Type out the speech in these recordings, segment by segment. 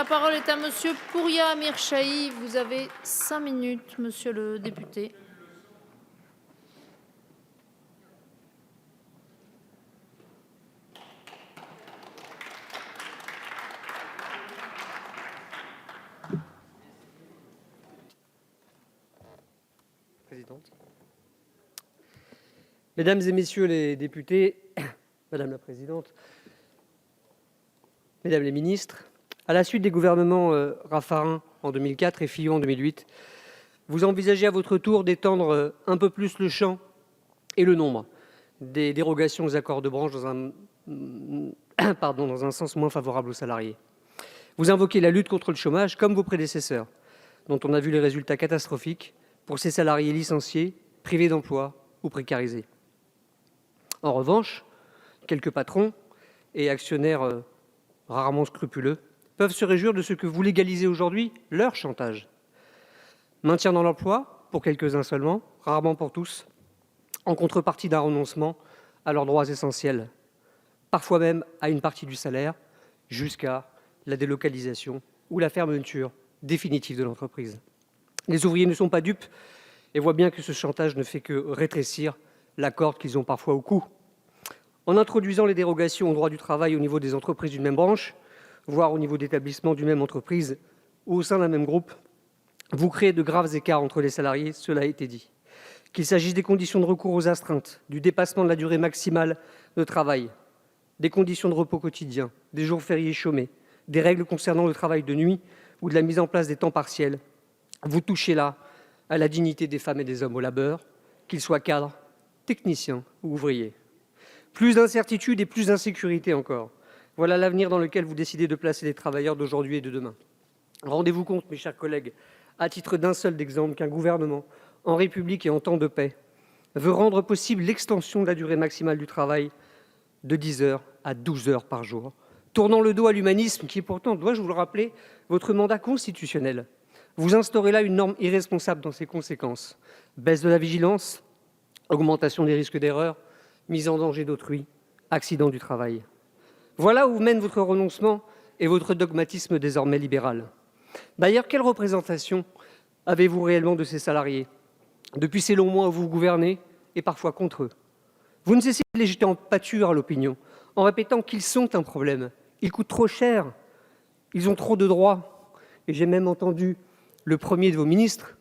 La parole est à monsieur Pouria Amir Chahi. Vous avez 5 minutes, monsieur le député. Présidente. Mesdames et messieurs les députés, madame la présidente, mesdames les ministres, à la suite des gouvernements Raffarin en 2004 et Fillon en 2008, vous envisagez à votre tour d'étendre un peu plus le champ et le nombre des dérogations aux accords de branche dans un sens moins favorable aux salariés. Vous invoquez la lutte contre le chômage comme vos prédécesseurs, dont on a vu les résultats catastrophiques pour ces salariés licenciés, privés d'emploi ou précarisés. En revanche, quelques patrons et actionnaires rarement scrupuleux peuvent se réjouir de ce que vous légalisez aujourd'hui, leur chantage. Maintien dans l'emploi, pour quelques-uns seulement, rarement pour tous, en contrepartie d'un renoncement à leurs droits essentiels, parfois même à une partie du salaire, jusqu'à la délocalisation ou la fermeture définitive de l'entreprise. Les ouvriers ne sont pas dupes et voient bien que ce chantage ne fait que rétrécir la corde qu'ils ont parfois au cou. En introduisant les dérogations au droit du travail au niveau des entreprises d'une même branche, voire au niveau d'établissements d'une même entreprise ou au sein d'un même groupe, vous créez de graves écarts entre les salariés, cela a été dit. Qu'il s'agisse des conditions de recours aux astreintes, du dépassement de la durée maximale de travail, des conditions de repos quotidien, des jours fériés chômés, des règles concernant le travail de nuit ou de la mise en place des temps partiels, vous touchez là à la dignité des femmes et des hommes au labeur, qu'ils soient cadres, techniciens ou ouvriers. Plus d'incertitude et plus d'insécurité encore. Voilà l'avenir dans lequel vous décidez de placer les travailleurs d'aujourd'hui et de demain. Rendez-vous compte, mes chers collègues, à titre d'un seul exemple, qu'un gouvernement, en République et en temps de paix, veut rendre possible l'extension de la durée maximale du travail de 10 heures à 12 heures par jour, tournant le dos à l'humanisme qui est pourtant, dois-je vous le rappeler, votre mandat constitutionnel. Vous instaurez là une norme irresponsable dans ses conséquences. Baisse de la vigilance, augmentation des risques d'erreur, mise en danger d'autrui, accident du travail. Voilà où mène votre renoncement et votre dogmatisme désormais libéral. D'ailleurs, quelle représentation avez-vous réellement de ces salariés depuis ces longs mois où vous gouvernez et parfois contre eux? Vous ne cessez de les jeter en pâture à l'opinion en répétant qu'ils sont un problème. Ils coûtent trop cher, ils ont trop de droits. Et j'ai même entendu le premier de vos ministres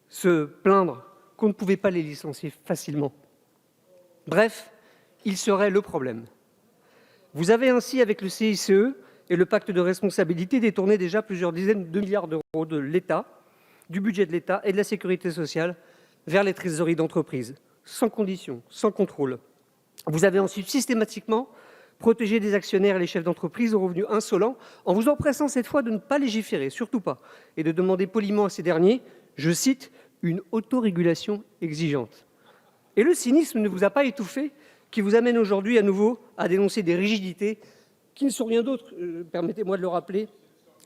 se plaindre qu'on ne pouvait pas les licencier facilement. Bref, ils seraient le problème. Vous avez ainsi, avec le CICE et le pacte de responsabilité, détourné déjà plusieurs dizaines de milliards d'euros de l'État, du budget de l'État et de la sécurité sociale vers les trésoreries d'entreprises, sans condition, sans contrôle. Vous avez ensuite systématiquement protégé des actionnaires et les chefs d'entreprise aux revenus insolents en vous empressant cette fois de ne pas légiférer, surtout pas, et de demander poliment à ces derniers, je cite, « une autorégulation exigeante ». Et le cynisme ne vous a pas étouffé, qui vous amène aujourd'hui à nouveau à dénoncer des rigidités qui ne sont rien d'autre, permettez-moi de le rappeler,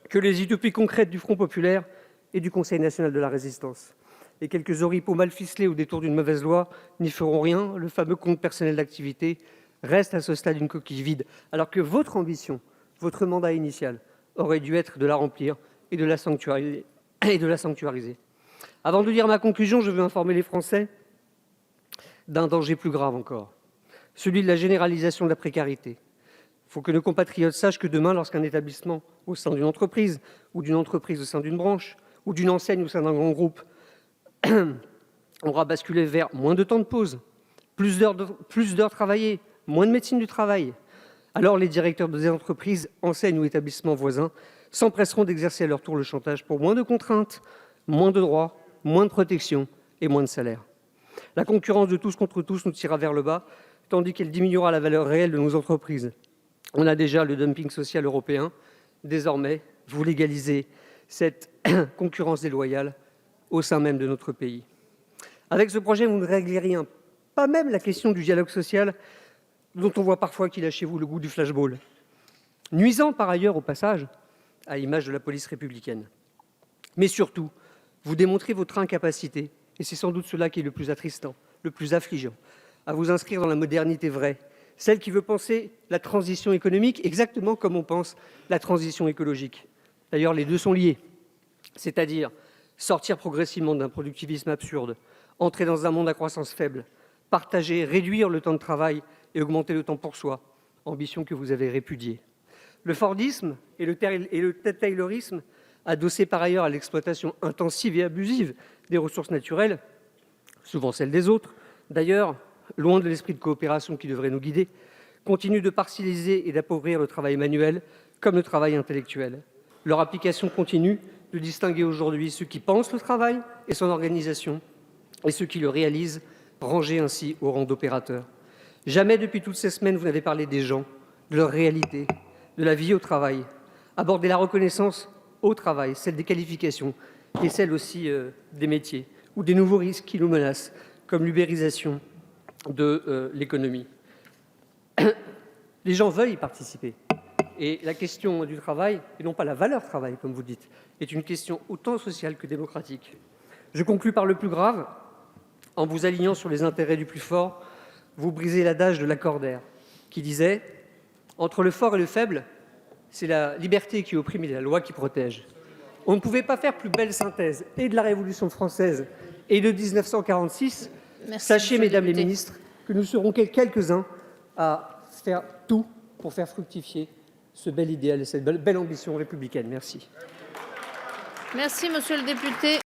que les utopies concrètes du Front populaire et du Conseil national de la résistance. Et quelques oripeaux mal ficelés au détour d'une mauvaise loi n'y feront rien. Le fameux compte personnel d'activité reste à ce stade une coquille vide, alors que votre ambition, votre mandat initial, aurait dû être de la remplir et de la sanctuariser. Avant de lire ma conclusion, je veux informer les Français d'un danger plus grave encore, celui de la généralisation de la précarité. Il faut que nos compatriotes sachent que demain, lorsqu'un établissement au sein d'une entreprise, ou d'une entreprise au sein d'une branche, ou d'une enseigne au sein d'un grand groupe, aura basculé vers moins de temps de pause, plus d'heures travaillées, moins de médecine du travail, alors les directeurs de ces entreprises, enseignes ou établissements voisins s'empresseront d'exercer à leur tour le chantage pour moins de contraintes, moins de droits, moins de protection et moins de salaire. La concurrence de tous contre tous nous tirera vers le bas, tandis qu'elle diminuera la valeur réelle de nos entreprises. On a déjà le dumping social européen. Désormais, vous légalisez cette concurrence déloyale au sein même de notre pays. Avec ce projet, vous ne réglez rien, pas même la question du dialogue social, dont on voit parfois qu'il a chez vous le goût du flashball, nuisant par ailleurs au passage à l'image de la police républicaine. Mais surtout, vous démontrez votre incapacité, et c'est sans doute cela qui est le plus attristant, le plus affligeant, à vous inscrire dans la modernité vraie, celle qui veut penser la transition économique exactement comme on pense la transition écologique. D'ailleurs, les deux sont liés, c'est-à-dire sortir progressivement d'un productivisme absurde, entrer dans un monde à croissance faible, partager, réduire le temps de travail et augmenter le temps pour soi, ambition que vous avez répudiée. Le fordisme et le taylorisme, adossés par ailleurs à l'exploitation intensive et abusive des ressources naturelles, souvent celles des autres, d'ailleurs, loin de l'esprit de coopération qui devrait nous guider, continuent de partialiser et d'appauvrir le travail manuel comme le travail intellectuel. Leur application continue de distinguer aujourd'hui ceux qui pensent le travail et son organisation et ceux qui le réalisent, rangés ainsi au rang d'opérateurs. Jamais depuis toutes ces semaines vous n'avez parlé des gens, de leur réalité, de la vie au travail, aborder la reconnaissance au travail, celle des qualifications et celle aussi des métiers ou des nouveaux risques qui nous menacent, comme l'ubérisation de l'économie. Les gens veulent y participer. Et la question du travail, et non pas la valeur travail, comme vous dites, est une question autant sociale que démocratique. Je conclus par le plus grave. En vous alignant sur les intérêts du plus fort, vous brisez l'adage de Lacordaire, qui disait « Entre le fort et le faible, c'est la liberté qui opprime et la loi qui protège ». On ne pouvait pas faire plus belle synthèse et de la Révolution française et de 1946. Merci, Sachez, monsieur le mesdames les député. ministres, que nous serons quelques-uns à faire tout pour faire fructifier ce bel idéal et cette belle ambition républicaine. Merci. Merci, monsieur le député.